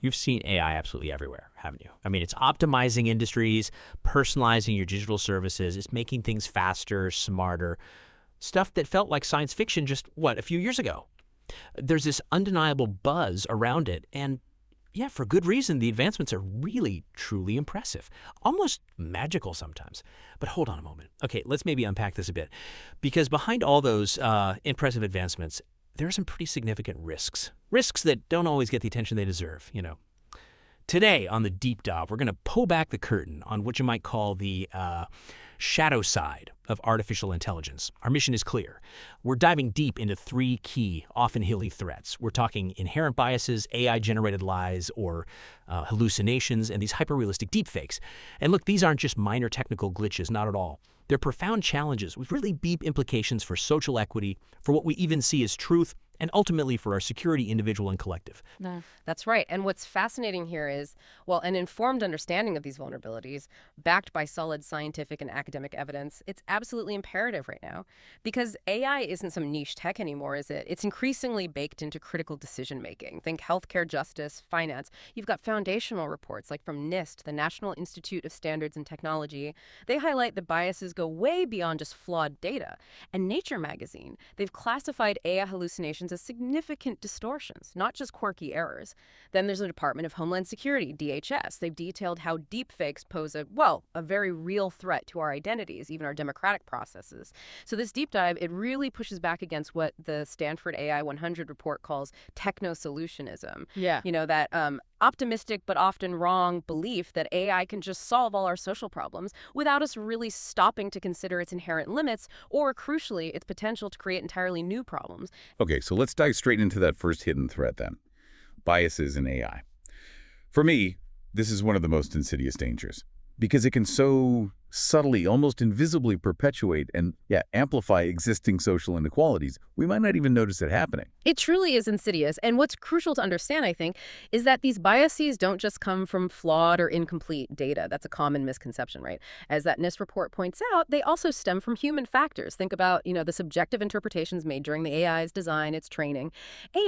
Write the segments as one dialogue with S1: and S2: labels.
S1: You've seen AI absolutely everywhere, haven't you? I mean, it's optimizing industries, personalizing your digital services. It's making things faster, smarter. Stuff that felt like science fiction just, a few years ago. There's this undeniable buzz around it. And yeah, for good reason, the advancements are really, truly impressive. Almost magical sometimes. But hold on a moment. Okay, let's maybe unpack this a bit. Because behind all those impressive advancements, there are some pretty significant risks. Risks that don't always get the attention they deserve, Today on the Deep Dive, we're going to pull back the curtain on what you might call the shadow side of artificial intelligence. Our mission is clear. We're diving deep into 3 key, often hilly threats. We're talking inherent biases, AI-generated lies, or hallucinations, and these hyper-realistic deepfakes. And look, these aren't just minor technical glitches, not at all. They're profound challenges with really deep implications for social equity, for what we even see as truth, and ultimately for our security, individual and collective.
S2: No. That's right. And what's fascinating here is, an informed understanding of these vulnerabilities, backed by solid scientific and academic evidence, it's absolutely imperative right now. Because AI isn't some niche tech anymore, is it? It's increasingly baked into critical decision-making. Think healthcare, justice, finance. You've got foundational reports like from NIST, the National Institute of Standards and Technology. They highlight that biases go way beyond just flawed data. And Nature magazine, they've classified AI hallucinations as significant distortions, not just quirky errors. Then there's the Department of Homeland Security, DHS. They've detailed how deepfakes pose a very real threat to our identities, even our democratic processes. So this deep dive, it really pushes back against what the Stanford AI 100 report calls techno-solutionism.
S3: Yeah.
S2: That optimistic but often wrong belief that AI can just solve all our social problems without us really stopping to consider its inherent limits or, crucially, its potential to create entirely new problems.
S4: Okay, so let's dive straight into that first hidden threat then. Biases in AI. For me, this is one of the most insidious dangers because it can so subtly, almost invisibly perpetuate and, amplify existing social inequalities. We might not even notice it happening.
S2: It truly is insidious. And what's crucial to understand, I think, is that these biases don't just come from flawed or incomplete data. That's a common misconception, right? As that NIST report points out, they also stem from human factors. Think about, the subjective interpretations made during the AI's design, its training,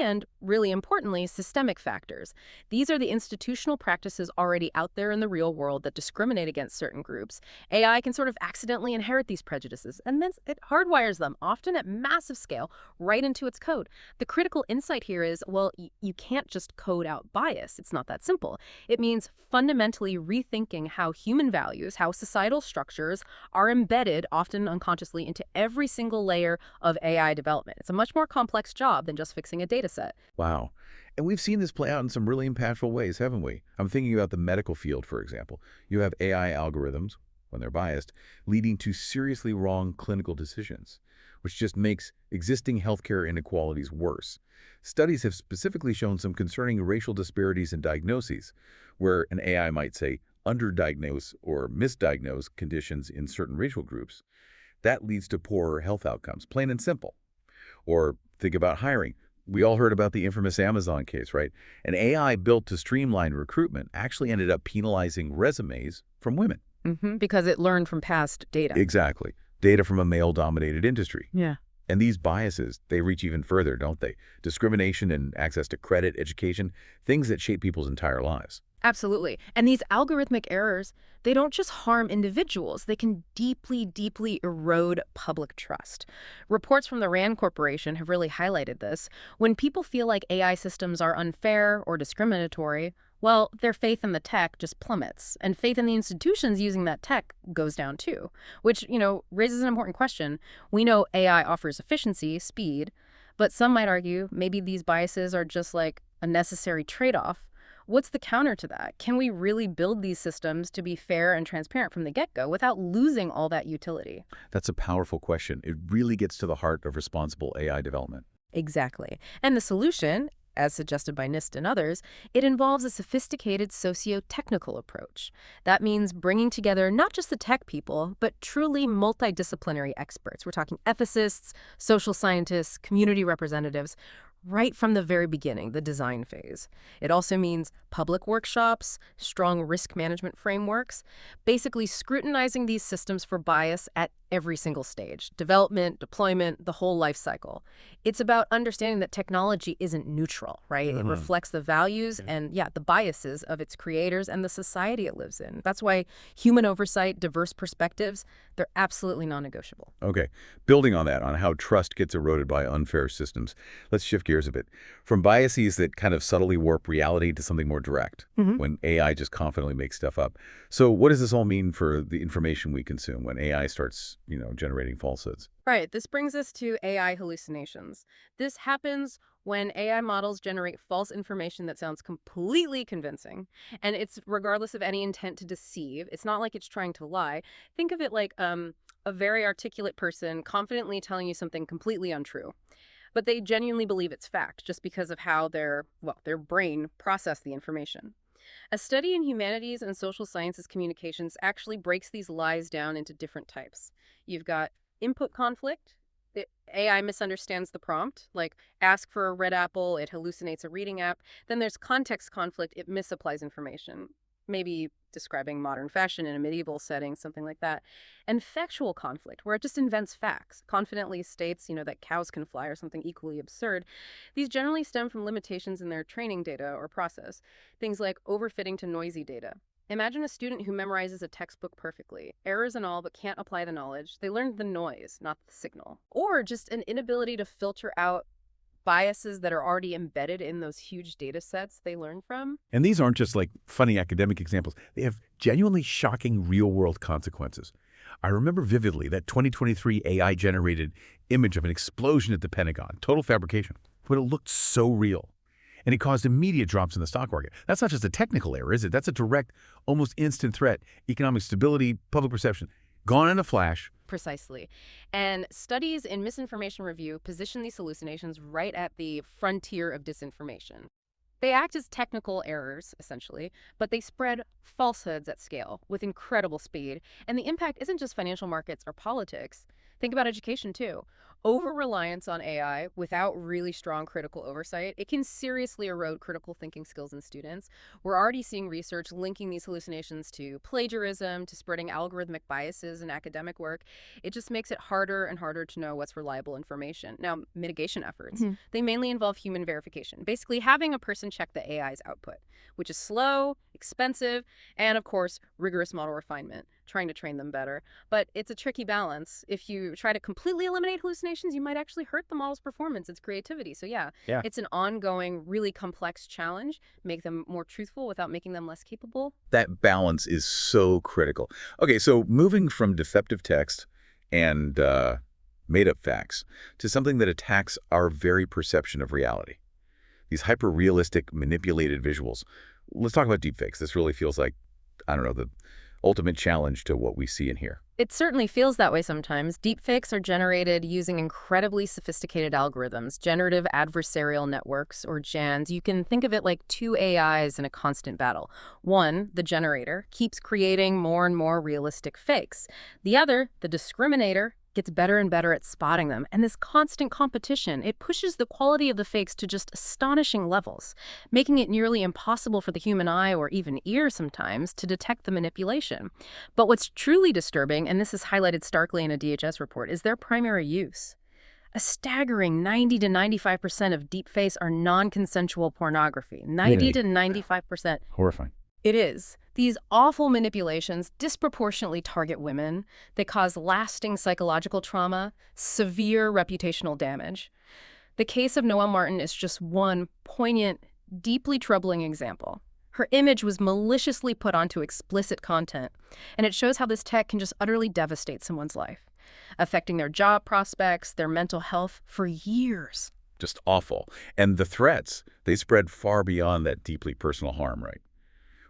S2: and, really importantly, systemic factors. These are the institutional practices already out there in the real world that discriminate against certain groups. AI can sort of accidentally inherit these prejudices, and then it hardwires them, often at massive scale, right into its code. The critical insight here is, you can't just code out bias. It's not that simple. It means fundamentally rethinking how human values, how societal structures are embedded, often unconsciously, into every single layer of AI development. It's a much more complex job than just fixing a data set.
S4: Wow. And we've seen this play out in some really impactful ways, haven't we? I'm thinking about the medical field, for example. You have AI algorithms, when they're biased, leading to seriously wrong clinical decisions, which just makes existing healthcare inequalities worse. Studies have specifically shown some concerning racial disparities in diagnoses, where an AI might say underdiagnose or misdiagnose conditions in certain racial groups. That leads to poorer health outcomes, plain and simple. Or think about hiring. We all heard about the infamous Amazon case, right? An AI built to streamline recruitment actually ended up penalizing resumes from women.
S2: Because it learned from past data.
S4: Exactly. Data from a male-dominated industry.
S3: Yeah.
S4: And these biases, they reach even further, don't they? Discrimination and access to credit, education, things that shape people's entire lives.
S2: Absolutely. And these algorithmic errors, they don't just harm individuals. They can deeply, deeply erode public trust. Reports from the RAND Corporation have really highlighted this. When people feel like AI systems are unfair or discriminatory, their faith in the tech just plummets. And faith in the institutions using that tech goes down too, which, raises an important question. We know AI offers efficiency, speed, but some might argue maybe these biases are just like a necessary trade-off. What's the counter to that? Can we really build these systems to be fair and transparent from the get-go without losing all that utility?
S4: That's a powerful question. It really gets to the heart of responsible AI development.
S2: Exactly. And the solution, as suggested by NIST and others, it involves a sophisticated socio-technical approach. That means bringing together not just the tech people, but truly multidisciplinary experts. We're talking ethicists, social scientists, community representatives, right from the very beginning, the design phase. It also means public workshops, strong risk management frameworks, basically scrutinizing these systems for bias at every single stage, development, deployment, the whole life cycle. It's about understanding that technology isn't neutral, right? It reflects the values and, yeah, the biases of its creators and the society it lives in. That's why human oversight, diverse perspectives, they're absolutely non-negotiable.
S4: Okay. Building on that, on how trust gets eroded by unfair systems, let's shift gears a bit. From biases that kind of subtly warp reality to something more direct, when AI just confidently makes stuff up. So what does this all mean for the information we consume when AI starts, generating falsehoods?
S2: Right, this brings us to AI hallucinations. This happens when AI models generate false information that sounds completely convincing, and it's regardless of any intent to deceive. It's not like it's trying to lie. Think of it like a very articulate person confidently telling you something completely untrue, but they genuinely believe it's fact just because of how their brain processed the information. A study in humanities and social sciences communications actually breaks these lies down into different types. You've got input conflict. The AI misunderstands the prompt, like ask for a red apple, it hallucinates a reading app. Then there's context conflict, it misapplies information, maybe describing modern fashion in a medieval setting, something like that. And factual conflict, where it just invents facts, confidently states, that cows can fly or something equally absurd. These generally stem from limitations in their training data or process, things like overfitting to noisy data. Imagine a student who memorizes a textbook perfectly, errors and all, but can't apply the knowledge. They learned the noise, not the signal. Or just an inability to filter out biases that are already embedded in those huge data sets they learn from.
S4: And these aren't just like funny academic examples. They have genuinely shocking real-world consequences. I remember vividly that 2023 AI-generated image of an explosion at the Pentagon, total fabrication, but it looked so real. And it caused immediate drops in the stock market. That's not just a technical error, is it? That's a direct, almost instant threat. Economic stability, public perception, gone in a flash.
S2: Precisely. And studies in misinformation review position these hallucinations right at the frontier of disinformation. They act as technical errors, essentially, but they spread falsehoods at scale with incredible speed. And the impact isn't just financial markets or politics. Think about education, too. Over-reliance on AI without really strong critical oversight, it can seriously erode critical thinking skills in students. We're already seeing research linking these hallucinations to plagiarism, to spreading algorithmic biases in academic work. It just makes it harder and harder to know what's reliable information. Now, mitigation efforts, they mainly involve human verification, basically having a person check the AI's output, which is slow, expensive, and of course, rigorous model refinement, trying to train them better. But it's a tricky balance. If you try to completely eliminate hallucinations, you might actually hurt the model's performance, its creativity. So yeah, it's an ongoing, really complex challenge. Make them more truthful without making them less capable.
S4: That balance is so critical. Okay, so moving from deceptive text and made-up facts to something that attacks our very perception of reality. These hyper-realistic, manipulated visuals. Let's talk about deepfakes. This really feels like, the ultimate challenge to what we see and hear.
S2: It certainly feels that way sometimes. Deepfakes are generated using incredibly sophisticated algorithms, generative adversarial networks, or GANs. You can think of it like two AIs in a constant battle. One, the generator, keeps creating more and more realistic fakes. The other, the discriminator, gets better and better at spotting them. And this constant competition, it pushes the quality of the fakes to just astonishing levels, making it nearly impossible for the human eye or even ear sometimes to detect the manipulation. But what's truly disturbing, and this is highlighted starkly in a DHS report, is their primary use. A staggering 90 to 95% of deepfakes are non-consensual pornography. 90 to 95%.
S4: Horrifying.
S2: It is. These awful manipulations disproportionately target women. They cause lasting psychological trauma, severe reputational damage. The case of Noelle Martin is just one poignant, deeply troubling example. Her image was maliciously put onto explicit content, and it shows how this tech can just utterly devastate someone's life, affecting their job prospects, their mental health for years.
S4: Just awful. And the threats, they spread far beyond that deeply personal harm, right?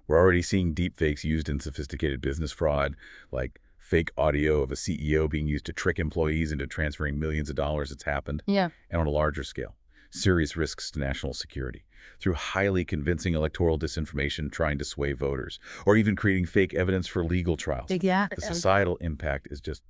S4: We're already seeing deepfakes used in sophisticated business fraud, like fake audio of a CEO being used to trick employees into transferring millions of dollars. It's happened.
S2: Yeah.
S4: And on a larger scale, serious risks to national security through highly convincing electoral disinformation trying to sway voters, or even creating fake evidence for legal trials.
S2: Yeah.
S4: The societal impact is just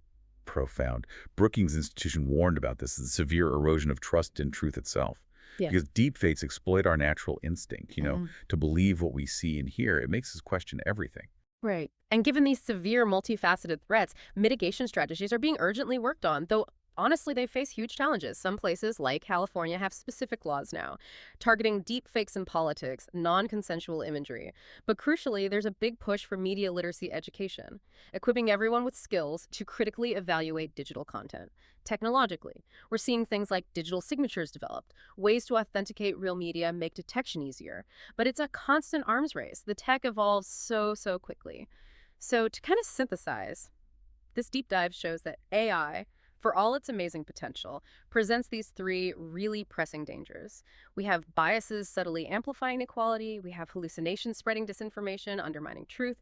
S4: profound. Brookings Institution warned about this, the severe erosion of trust in truth itself.
S2: Yeah.
S4: Because deepfakes exploit our natural instinct, to believe what we see and hear. It makes us question everything.
S2: Right. And given these severe, multifaceted threats, mitigation strategies are being urgently worked on, though honestly, they face huge challenges. Some places, like California, have specific laws now, targeting deepfakes in politics, non-consensual imagery. But crucially, there's a big push for media literacy education, equipping everyone with skills to critically evaluate digital content. Technologically, we're seeing things like digital signatures developed, ways to authenticate real media, make detection easier. But it's a constant arms race. The tech evolves so quickly. So to kind of synthesize, this deep dive shows that AI, for all its amazing potential, presents these three really pressing dangers. We have biases subtly amplifying inequality, we have hallucinations spreading disinformation, undermining truth,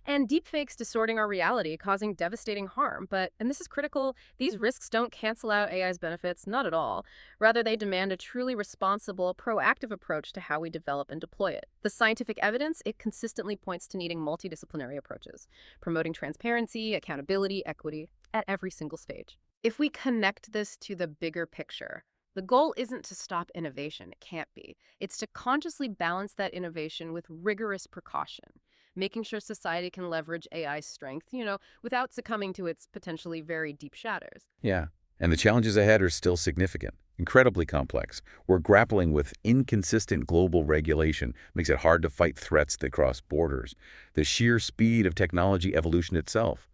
S2: and deepfakes distorting our reality, causing devastating harm. But, and this is critical, these risks don't cancel out AI's benefits, not at all. Rather, they demand a truly responsible, proactive approach to how we develop and deploy it. The scientific evidence, it consistently points to needing multidisciplinary approaches, promoting transparency, accountability, equity at every single stage. If we connect this to the bigger picture, the goal isn't to stop innovation, it can't be. It's to consciously balance that innovation with rigorous precaution, making sure society can leverage AI's strength, without succumbing to its potentially very deep shadows.
S4: Yeah, and the challenges ahead are still significant, incredibly complex. We're grappling with inconsistent global regulation, makes it hard to fight threats that cross borders. The sheer speed of technology evolution itself,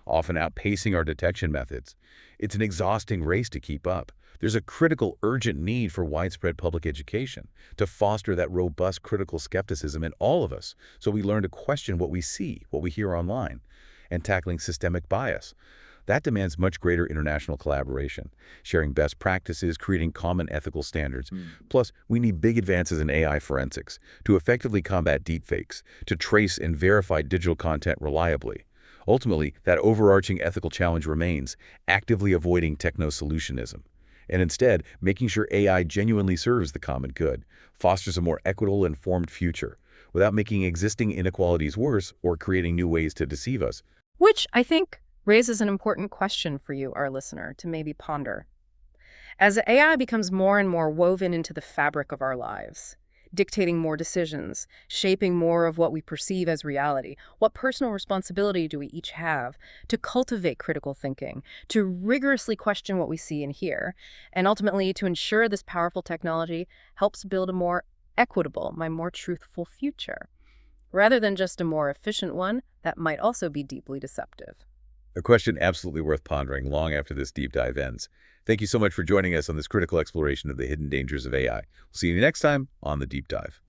S4: often outpacing our detection methods. It's an exhausting race to keep up. There's a critical, urgent need for widespread public education to foster that robust critical skepticism in all of us so we learn to question what we see, what we hear online, and tackling systemic bias. That demands much greater international collaboration, sharing best practices, creating common ethical standards. Plus, we need big advances in AI forensics to effectively combat deepfakes, to trace and verify digital content reliably. Ultimately, that overarching ethical challenge remains, actively avoiding techno-solutionism, and instead making sure AI genuinely serves the common good, fosters a more equitable, informed future, without making existing inequalities worse or creating new ways to deceive us.
S2: Which, I think, raises an important question for you, our listener, to maybe ponder. As AI becomes more and more woven into the fabric of our lives, dictating more decisions, shaping more of what we perceive as reality, what personal responsibility do we each have to cultivate critical thinking, to rigorously question what we see and hear, and ultimately to ensure this powerful technology helps build a more equitable, more truthful future, rather than just a more efficient one that might also be deeply deceptive?
S4: A question absolutely worth pondering long after this deep dive ends. Thank you so much for joining us on this critical exploration of the hidden dangers of AI. We'll see you next time on The Deep Dive.